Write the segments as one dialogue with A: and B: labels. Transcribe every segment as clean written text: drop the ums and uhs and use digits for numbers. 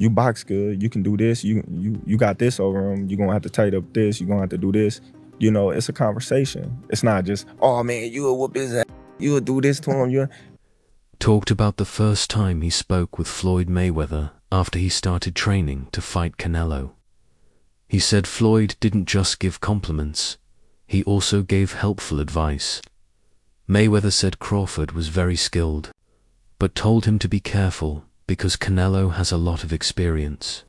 A: you box good, you can do this, you got this over him, you're gonna have to tighten up this, you're gonna have to do this. You know, it's a conversation. It's not just, oh man, you'll whoop his ass, you'll do this to him.
B: Talked about the first time he spoke with Floyd Mayweather after he started training to fight Canelo. He said Floyd didn't just give compliments, he also gave helpful advice. Mayweather said Crawford was very skilled, but told him to be careful because Canelo has a lot of experience.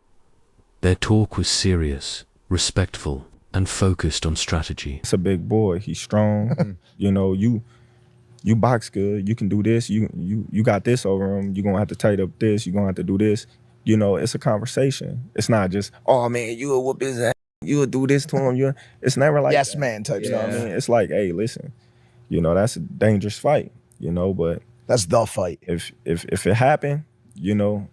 B: Their talk was serious, respectful, and focused on strategy.
A: It's a big boy, he's strong. You know, you box good, you can do this, you got this over him, you're gonna have to tighten up this, you're gonna have to do this. You know, it's a conversation. It's not just, oh man, you'll whoop his ass, you'll do this to him. It's never like
C: yes
A: that.
C: Man type
A: You
C: stuff.
A: know what I mean? It's like, hey, listen, you know, that's a dangerous fight, you know, but
C: that's the fight.
A: If it happened, you know,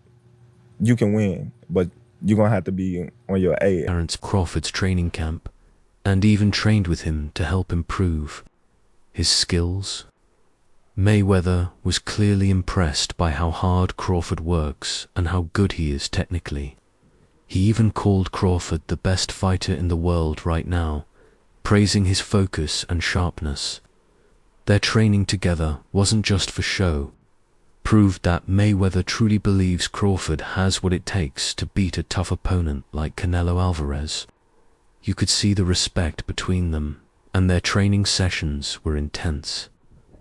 A: you can win, but you're gonna have to be on your A.
B: Terence Crawford's training camp, and even trained with him to help improve his skills. Mayweather was clearly impressed by how hard Crawford works and how good he is technically. He even called Crawford the best fighter in the world right now, praising his focus and sharpness. Their training together wasn't just for show, proved that Mayweather truly believes Crawford has what it takes to beat a tough opponent like Canelo Alvarez. You could see the respect between them, and their training sessions were intense,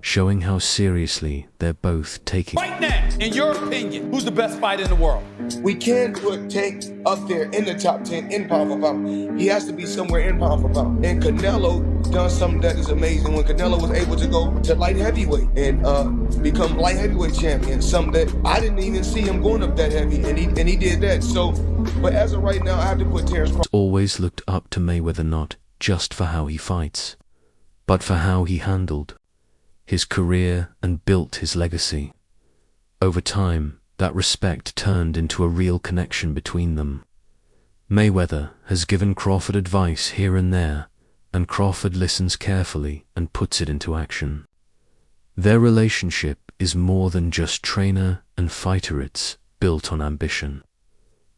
B: showing how seriously they're both taking.
D: Right now, in your opinion, who's the best fighter in the world?
E: We can put Tank up there in the top 10 in pound for pound. He has to be somewhere in pound for pound. And Canelo done something that is amazing when Canelo was able to go to light heavyweight and become light heavyweight champion. Something that I didn't even see him going up that heavy, and he did that. So, but as of right now, I have to put Terence Crawford.
B: Always looked up to Mayweather not just for how he fights, but for how he handled his career and built his legacy. Over time, that respect turned into a real connection between them. Mayweather has given Crawford advice here and there, and Crawford listens carefully and puts it into action. Their relationship is more than just trainer and fighter, it's built on ambition,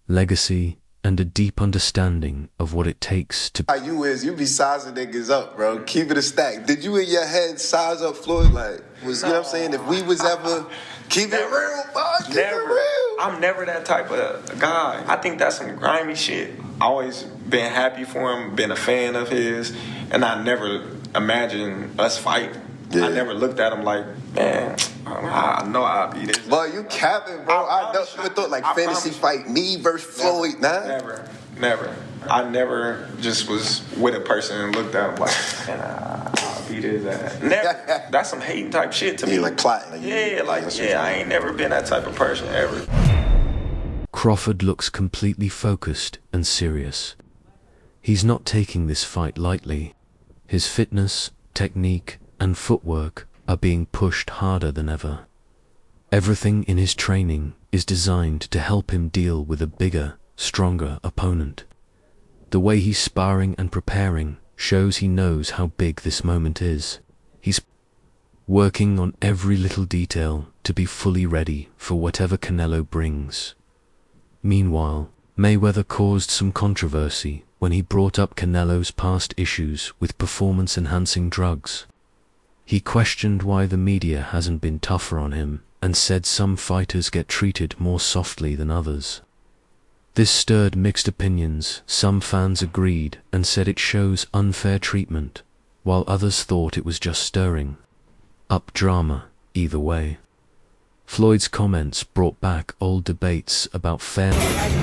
B: legacy, and a deep understanding of what it takes to...
F: How you be sizing niggas up, bro. Keep it a stack. Did you in your head size up Floyd? Like, you know what I'm saying? If we was ever... Keep it real, bro. Keep it real.
G: I'm never that type of guy. I think that's some grimy shit. I always been happy for him, been a fan of his, and I never imagined us fight. Yeah. I never looked at him like, man, I know I'll be this.
F: But you capping, bro. I never thought like fantasy fight me versus Floyd, nah?
G: Never. I never just was with a person and looked at him like, man, I'll beat his ass. Never. That's some hating type shit to me.
F: Like plotting.
G: I ain't never been that type of person ever.
B: Crawford looks completely focused and serious. He's not taking this fight lightly. His fitness, technique, and footwork are being pushed harder than ever. Everything in his training is designed to help him deal with a bigger, stronger opponent. The way he's sparring and preparing shows he knows how big this moment is. He's working on every little detail to be fully ready for whatever Canelo brings. Meanwhile, Mayweather caused some controversy when he brought up Canelo's past issues with performance-enhancing drugs. He questioned why the media hasn't been tougher on him and said some fighters get treated more softly than others. This stirred mixed opinions. Some fans agreed and said it shows unfair treatment, while others thought it was just stirring up drama. Either way, Floyd's comments brought back old debates about fairness.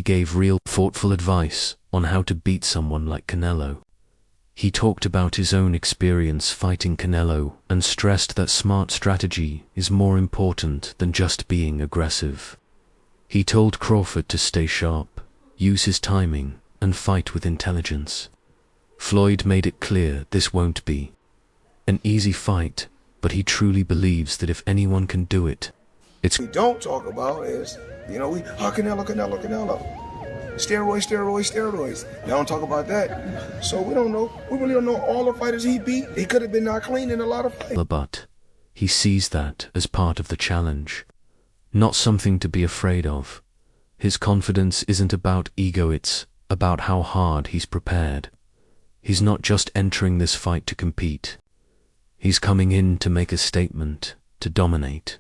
B: gave real, thoughtful advice on how to beat someone like Canelo. He talked about his own experience fighting Canelo and stressed that smart strategy is more important than just being aggressive. He told Crawford to stay sharp, use his timing, and fight with intelligence. Floyd made it clear this won't be an easy fight, but he truly believes that if anyone can do it, it's...
E: We don't talk about is, Canelo. Steroids. They don't talk about that. So we don't know. We really don't know all the fighters he beat. He could have been not clean in a lot of fights.
B: But he sees that as part of the challenge, not something to be afraid of. His confidence isn't about ego, it's about how hard he's prepared. He's not just entering this fight to compete. He's coming in to make a statement, to dominate,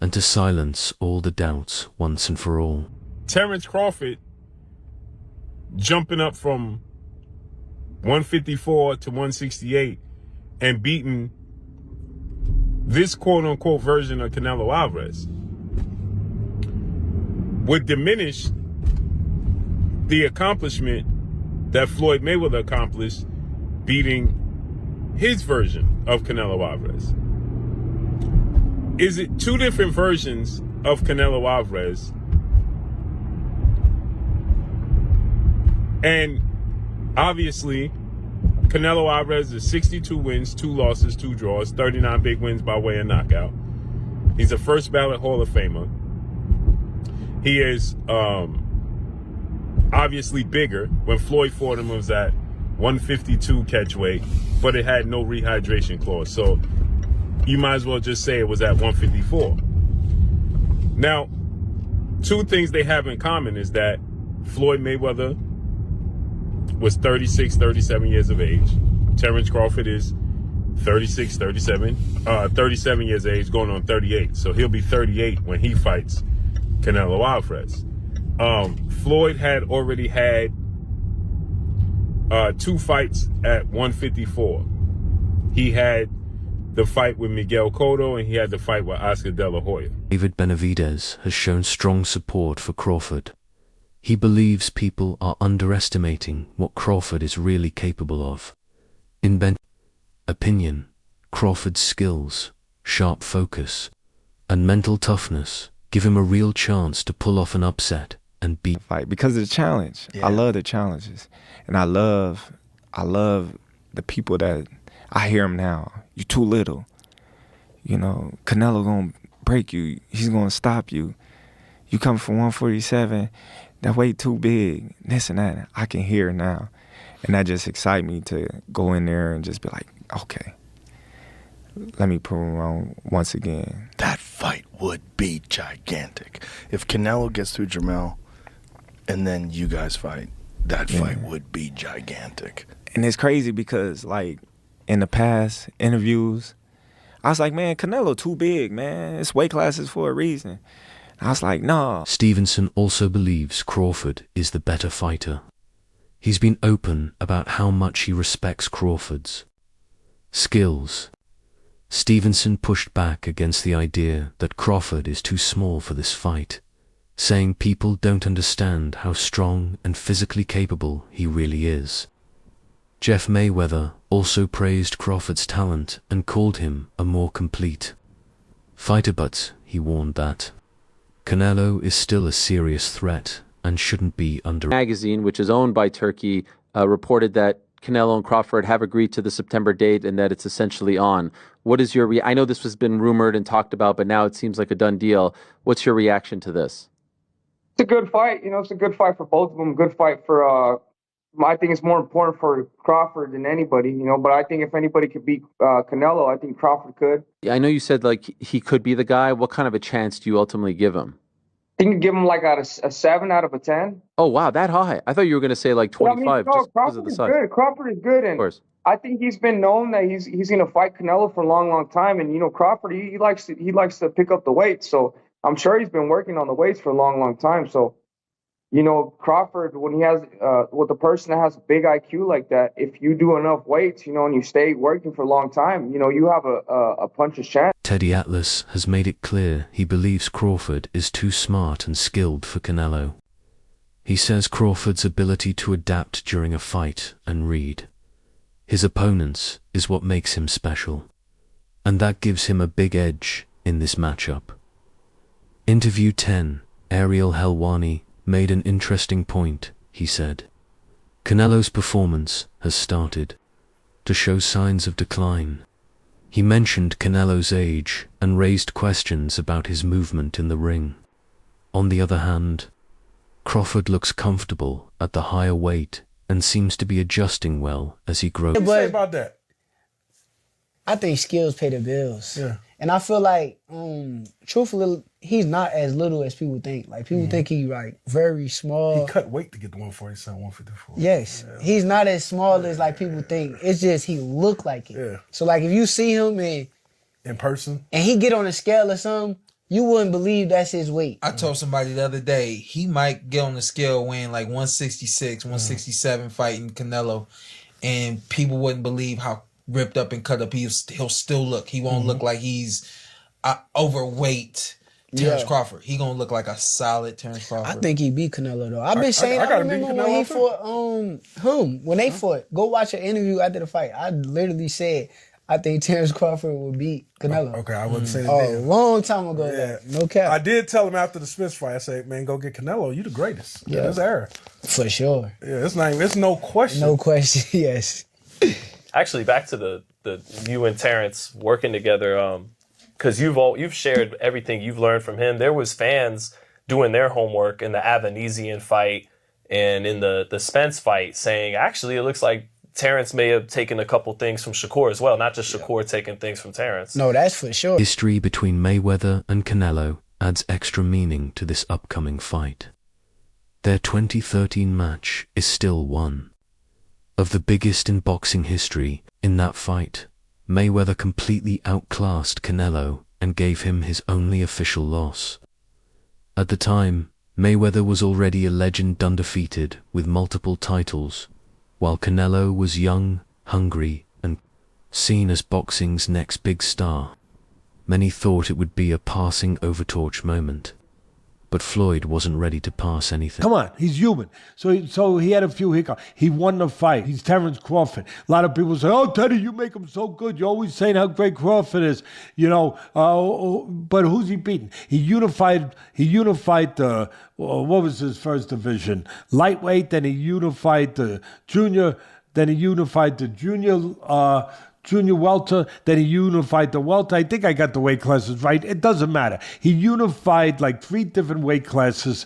B: and to silence all the doubts once and for all.
C: Terrence Crawford jumping up from 154 to 168 and beating this quote-unquote version of Canelo Alvarez would diminish the accomplishment that Floyd Mayweather accomplished beating his version of Canelo Alvarez. Is it two different versions of Canelo Alvarez? And obviously, Canelo Alvarez is 62 wins, 2 losses, 2 draws, 39 big wins by way of knockout. He's a first ballot Hall of Famer. He is obviously bigger. When Floyd fought him, it was at 152 catch weight, but it had no rehydration clause. So you might as well just say it was at 154. Now, two things they have in common is that Floyd Mayweather was 36, 37 years of age. Terrence Crawford is 37 years of age, going on 38. So he'll be 38 when he fights Canelo Alvarez. Floyd had already had 2 fights at 154. He had the fight with Miguel Cotto, and he had the fight with Oscar De La Hoya.
B: David Benavidez has shown strong support for Crawford. He believes people are underestimating what Crawford is really capable of. In Ben's opinion, Crawford's skills, sharp focus, and mental toughness give him a real chance to pull off an upset and beat.
A: Fight because of the challenge. Yeah. I love the challenges, and I love the people that I hear him now. You too little. Canelo gonna break you. He's gonna stop you. You come from 147. That weight too big, this and that. I can hear now. And that just excites me to go in there and just be like, okay, let me prove him wrong once again.
H: That fight would be gigantic. If Canelo gets through Jermell and then you guys fight, that fight would be gigantic.
A: And it's crazy because, like, in the past interviews, I was like, man, Canelo too big, man. It's weight classes for a reason. I was like, nah.
B: Stevenson also believes Crawford is the better fighter. He's been open about how much he respects Crawford's skills. Stevenson pushed back against the idea that Crawford is too small for this fight, saying people don't understand how strong and physically capable he really is. Jeff Mayweather also praised Crawford's talent and called him a more complete fighter, but he warned that Canelo is still a serious threat and shouldn't be under...
I: Magazine, which is owned by Turkey, reported that Canelo and Crawford have agreed to the September date and that it's essentially on. What is your... I know this has been rumored and talked about, but now it seems like a done deal. What's your reaction to this?
J: It's a good fight. It's a good fight for both of them. Good fight for... I think it's more important for Crawford than anybody, but I think if anybody could beat Canelo, I think Crawford could.
I: I know you said he could be the guy. What kind of a chance do you ultimately give him?
J: I think you give him like a 7 out of a 10.
I: Oh, wow, that high. I thought you were going to say like 25 just because of the size.
J: Good. Crawford is good, and of course. I think he's been known that he's going to fight Canelo for a long, long time. And Crawford, he likes to pick up the weight, so I'm sure he's been working on the weights for a long, long time. So. Crawford, when he has, with a person that has a big IQ like that, if you do enough weights, and you stay working for a long time, you have a puncher's chance.
B: Teddy Atlas has made it clear he believes Crawford is too smart and skilled for Canelo. He says Crawford's ability to adapt during a fight and read his opponents is what makes him special, and that gives him a big edge in this matchup. Interview 10, Ariel Helwani made an interesting point. He said, Canelo's performance has started to show signs of decline. He mentioned Canelo's age and raised questions about his movement in the ring. On the other hand, Crawford looks comfortable at the higher weight and seems to be adjusting well as he grows.
K: What do you say
L: about that?
K: I think skills pay the bills.
L: Yeah.
K: And I feel like, truthfully, he's not as little as people think. Like, people think he's, like, very small.
L: He cut weight to get to 147, 154.
K: Yes. Yeah. He's not as small as, like, people think. It's just he look like it.
L: Yeah.
K: So, like, if you see him in
L: person
K: and he get on a scale or something, you wouldn't believe that's his weight.
M: I told somebody the other day, he might get on the scale weighing like 166, 167 fighting Canelo, and people wouldn't believe how ripped up and cut up he'll still look. He won't look like he's overweight Terrence Crawford. He gonna look like a solid Terrence Crawford.
K: I think he beat Canelo though. I've been saying I remember when he fought when they fought. Go watch an interview after the fight. I literally said I think Terrence Crawford would beat Canelo.
L: Okay, I wouldn't say that.
K: A long time ago.
L: Yeah.
K: No cap.
L: I did tell him after the Smith fight, I said, man, go get Canelo. You the greatest. Yeah. This era.
K: For sure.
L: Yeah, it's no question.
K: No question, yes.
N: Actually, back to the you and Terrence working together, because you've shared everything you've learned from him. There was fans doing their homework in the Avanesian fight and in the Spence fight saying, actually, it looks like Terrence may have taken a couple things from Shakur as well, not just Shakur taking things from Terrence.
K: No, that's for sure.
B: History between Mayweather and Canelo adds extra meaning to this upcoming fight. Their 2013 match is still one of the biggest in boxing history. In that fight, Mayweather completely outclassed Canelo and gave him his only official loss. At the time, Mayweather was already a legend undefeated with multiple titles, while Canelo was young, hungry, and seen as boxing's next big star. Many thought it would be a passing overtorch moment, but Floyd wasn't ready to pass anything.
O: Come on, he's human. So he had a few hiccups. He won the fight. He's Terrence Crawford. A lot of people say, "Oh, Teddy, you make him so good. You're always saying how great Crawford is." You know, but who's he beating? He unified the what was his first division? Lightweight. Then he unified the junior. Then he unified the junior welter, then he unified the welter. I think I got the weight classes right. It doesn't matter. He unified like 3 different weight classes.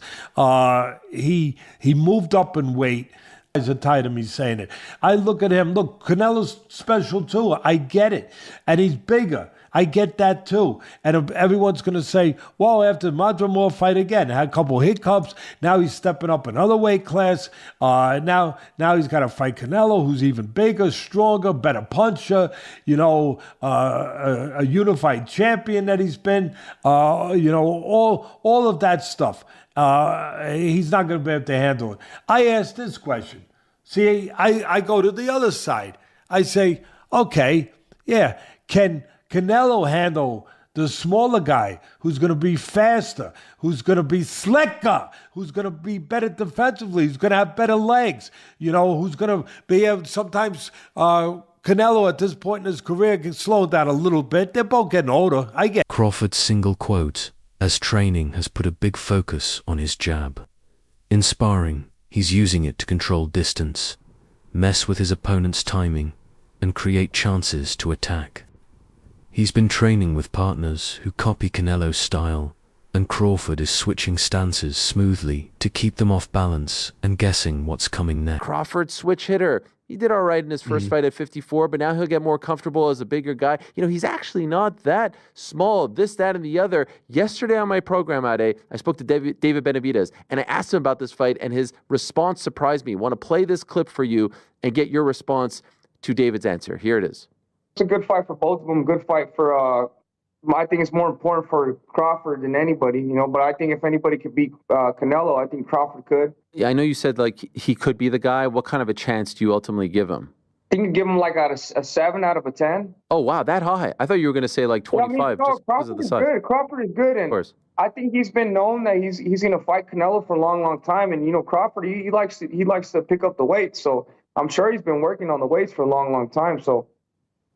O: He moved up in weight. Guys are tired of me saying it. I look at him. Look, Canelo's special too. I get it. And he's bigger. I get that too. And everyone's going to say, well, after Madrimov fight again, had a couple hiccups. Now he's stepping up another weight class. Now he's got to fight Canelo, who's even bigger, stronger, better puncher, you know, a unified champion that he's been, you know, all of that stuff. He's not going to be able to handle it. I asked this question. See, I go to the other side. I say, okay, yeah, can Canelo handle the smaller guy who's going to be faster, who's going to be slicker, who's going to be better defensively, who's going to have better legs, you know, who's going to be able sometimes Canelo at this point in his career can slow down a little bit. They're both getting older. I get
B: Crawford's single quote, as training has put a big focus on his jab. In sparring, he's using it to control distance, mess with his opponent's timing, and create chances to attack. He's been training with partners who copy Canelo's style, and Crawford is switching stances smoothly to keep them off balance and guessing what's coming next.
I: Crawford, switch hitter. He did all right in his first fight at 54, but now he'll get more comfortable as a bigger guy. You know, he's actually not that small, this, that, and the other. Yesterday on my program, Ade, I spoke to David Benavidez, and I asked him about this fight, and his response surprised me. I want to play this clip for you and get your response to David's answer. Here it is.
J: It's a good fight for both of them. Good fight for, I think it's more important for Crawford than anybody, you know, but I think if anybody could beat Canelo, I think Crawford could.
I: Yeah, I know you said, like, he could be the guy. What kind of a chance do you ultimately give him?
J: I think you give him like a 7 out of a 10.
I: Oh, wow, that high. I thought you were going to say like 25 just because of the size.
J: Good. Crawford is good. And
I: of course.
J: I think he's been known that he's going to fight Canelo for a long, long time. And, you know, Crawford, he likes to pick up the weight. So I'm sure he's been working on the weights for a long, long time. So,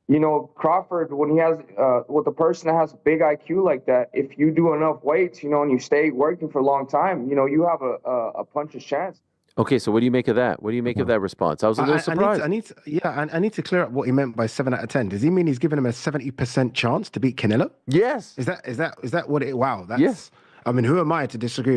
J: you know, Crawford, when he has, with a person that has a big IQ like that, if you do enough weights, you know, and you stay working for a long time, you know, you have a puncher's chance.
I: Okay, so what do you make of that? What do you make of that response? I was a little surprised.
P: I need to clear up what he meant by 7 out of 10. Does he mean he's giving him a 70% chance to beat Canelo?
I: Yes.
P: Is that what it? Wow. That's,
I: yes.
P: I mean, who am I to disagree?